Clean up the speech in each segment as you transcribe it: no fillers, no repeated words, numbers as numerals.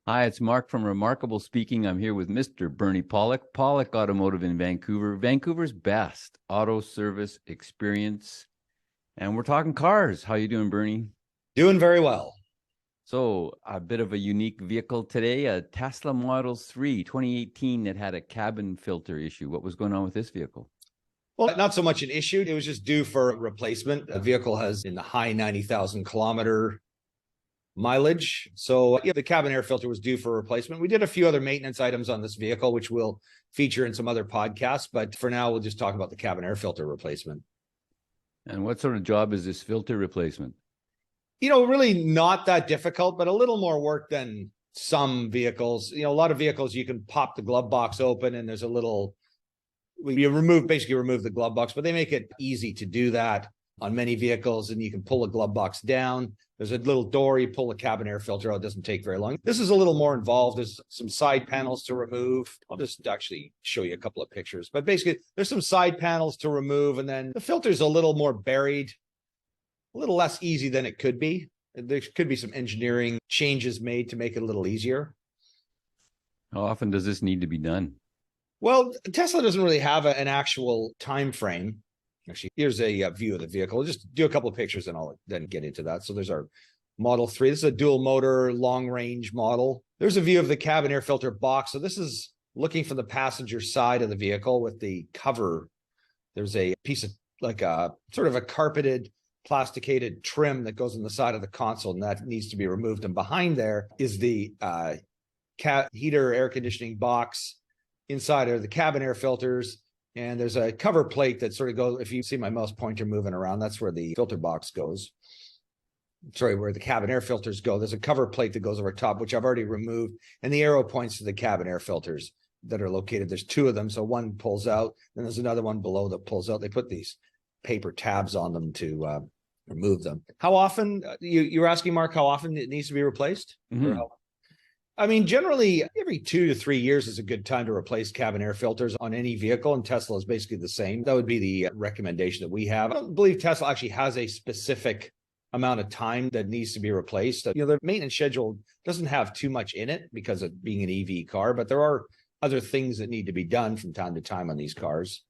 Hi, it's Mark from Remarkable Speaking. I'm here with Mr. Bernie Pawlik, Pawlik Automotive in Vancouver, Vancouver's best auto service experience. And we're talking cars. How you doing, Bernie? Doing very well. So, a bit of a unique vehicle today, a Tesla Model 3 2018 that had a cabin filter issue. What was going on with this vehicle? Well, not so much an issue. It was just due for replacement. The vehicle has in the high 90,000 kilometer mileage. So yeah, the cabin air filter was due for replacement. We did a few other maintenance items on this vehicle, which we'll feature in some other podcasts. But for now, we'll just talk about the cabin air filter replacement. And what sort of job is this filter replacement? Really not that difficult, but a little more work than some vehicles. A lot of vehicles, you can pop the glove box open and there's a little, basically remove the glove box, but they make it easy to do that on many vehicles. And you can pull a glove box down. There's a little door, you pull the cabin air filter out. It doesn't take very long. This is a little more involved. There's some side panels to remove. I'll just actually show you a couple of pictures, but basically there's some side panels to remove. And then the filter's a little more buried, a little less easy than it could be. There could be some engineering changes made to make it a little easier. How often does this need to be done? Well, Tesla doesn't really have an actual time frame. Actually, here's a view of the vehicle. I'll just do a couple of pictures and I'll then get into that. So there's our Model 3. This is a dual motor, long range model. There's a view of the cabin air filter box. So this is looking from the passenger side of the vehicle with the cover. There's a piece of like a sort of a carpeted, plasticated trim that goes on the side of the console, and that needs to be removed. And behind there is the heater air conditioning box. Inside are the cabin air filters. And there's a cover plate that sort of goes, if you see my mouse pointer moving around, that's where the filter box goes. Sorry, where the cabin air filters go. There's a cover plate that goes over top, which I've already removed. And the arrow points to the cabin air filters that are located. There's two of them. So one pulls out, then there's another one below that pulls out. They put these paper tabs on them to remove them. How often, you were asking, Mark, how often it needs to be replaced? Mm-hmm. Generally, every 2 to 3 years is a good time to replace cabin air filters on any vehicle, and Tesla is basically the same. That would be the recommendation that we have. I don't believe Tesla actually has a specific amount of time that needs to be replaced. The maintenance schedule doesn't have too much in it because of being an EV car, but there are other things that need to be done from time to time on these cars.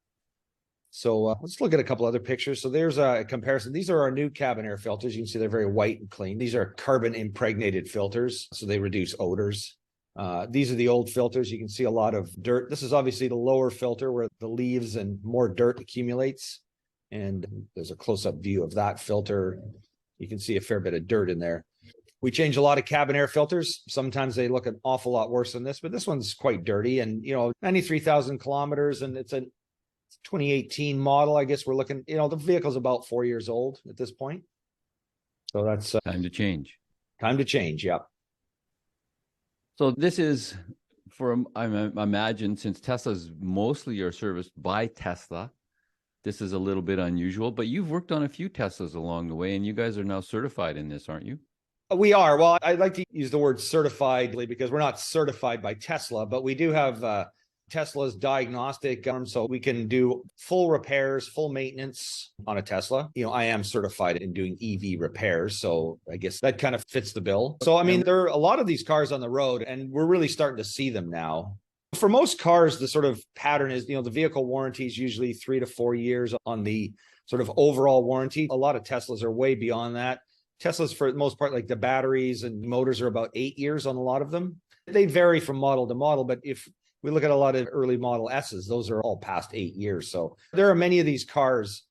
So let's look at a couple other pictures. So there's a comparison. These are our new cabin air filters. You can see they're very white and clean. These are carbon impregnated filters, so they reduce odors. These are the old filters. You can see a lot of dirt. This is obviously the lower filter where the leaves and more dirt accumulates. And there's a close-up view of that filter. You can see a fair bit of dirt in there. We change a lot of cabin air filters. Sometimes they look an awful lot worse than this, but this one's quite dirty. And, 93,000 kilometers, and it's a 2018 model. I guess we're looking, the vehicle's about 4 years old at this point. So that's Time to change. Time to change. Yeah. So this is I imagine, since Tesla's mostly are serviced by Tesla, this is a little bit unusual, but you've worked on a few Teslas along the way and you guys are now certified in this, aren't you? We are. Well, I like to use the word certified because we're not certified by Tesla, but we do have Tesla's diagnostic, so we can do full repairs, full maintenance on a Tesla. I am certified in doing EV repairs, so I guess that kind of fits the bill. So, there are a lot of these cars on the road, and we're really starting to see them now. For most cars, the sort of pattern is, the vehicle warranty is usually 3 to 4 years on the sort of overall warranty. A lot of Teslas are way beyond that. Teslas, for the most part, like the batteries and motors, are about 8 years on a lot of them. They vary from model to model, but if we look at a lot of early Model S's, those are all past 8 years. So there are many of these cars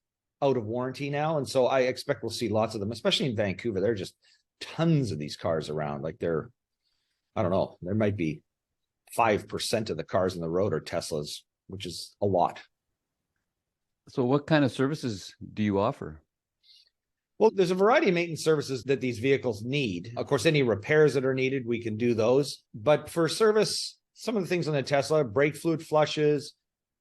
out of warranty now. And so I expect we'll see lots of them, especially in Vancouver. There are just tons of these cars around. Like I don't know, there might be 5% of the cars on the road are Teslas, which is a lot. So what kind of services do you offer? Well, there's a variety of maintenance services that these vehicles need. Of course, any repairs that are needed, we can do those. But for service, some of the things on the Tesla, brake fluid flushes,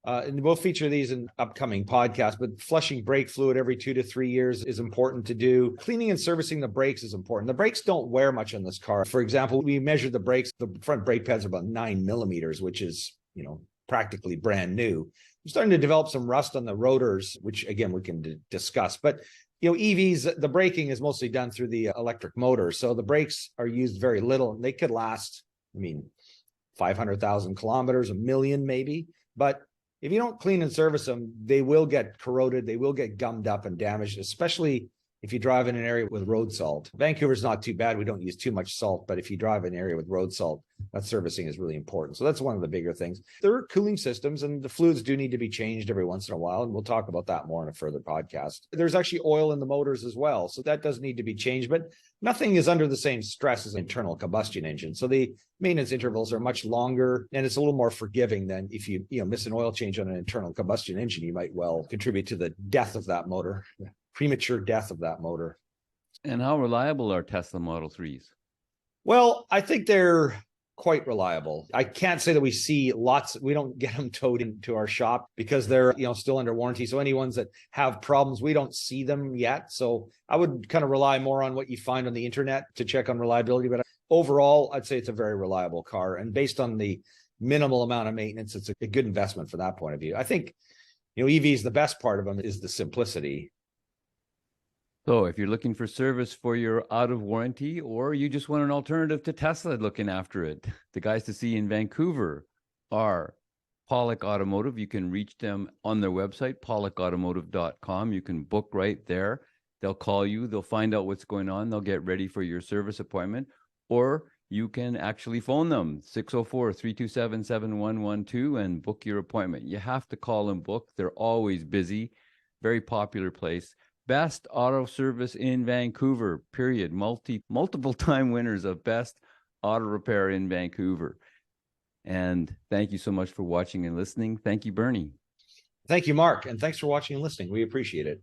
and we'll feature these in upcoming podcasts, but flushing brake fluid every 2 to 3 years is important to do. Cleaning and servicing the brakes is important. The brakes don't wear much on this car. For example, we measured the brakes. The front brake pads are about 9 millimeters, which is, practically brand new. We're starting to develop some rust on the rotors, which again, we can discuss. But EVs, the braking is mostly done through the electric motor. So the brakes are used very little, and they could last I mean, 500,000 kilometers, a million maybe. But if you don't clean and service them, they will get corroded, they will get gummed up and damaged, especially if you drive in an area with road salt. Vancouver's not too bad. We don't use too much salt, but if you drive in an area with road salt, that servicing is really important. So that's one of the bigger things. There are cooling systems, and the fluids do need to be changed every once in a while. And we'll talk about that more in a further podcast. There's actually oil in the motors as well. So that does need to be changed, but nothing is under the same stress as an internal combustion engine. So the maintenance intervals are much longer, and it's a little more forgiving than if you miss an oil change on an internal combustion engine, you might well contribute to the death of that motor. Premature death of that motor. And how reliable are Tesla Model 3s? Well, I think they're quite reliable. I can't say that we see lots. We don't get them towed into our shop because they're still under warranty. So any ones that have problems, we don't see them yet. So I would kind of rely more on what you find on the internet to check on reliability. But overall, I'd say it's a very reliable car. And based on the minimal amount of maintenance, it's a good investment from that point of view. I think EVs, the best part of them is the simplicity. So if you're looking for service for your out of warranty, or you just want an alternative to Tesla looking after it, the guys to see in Vancouver are Pawlik Automotive. You can reach them on their website, pawlikautomotive.com. You can book right there. They'll call you. They'll find out what's going on. They'll get ready for your service appointment. Or you can actually phone them, 604-327-7112, and book your appointment. You have to call and book. They're always busy. Very popular place. Best auto service in Vancouver, period. Multiple time winners of best auto repair in Vancouver. And thank you so much for watching and listening. Thank you, Bernie. Thank you, Mark. And thanks for watching and listening. We appreciate it.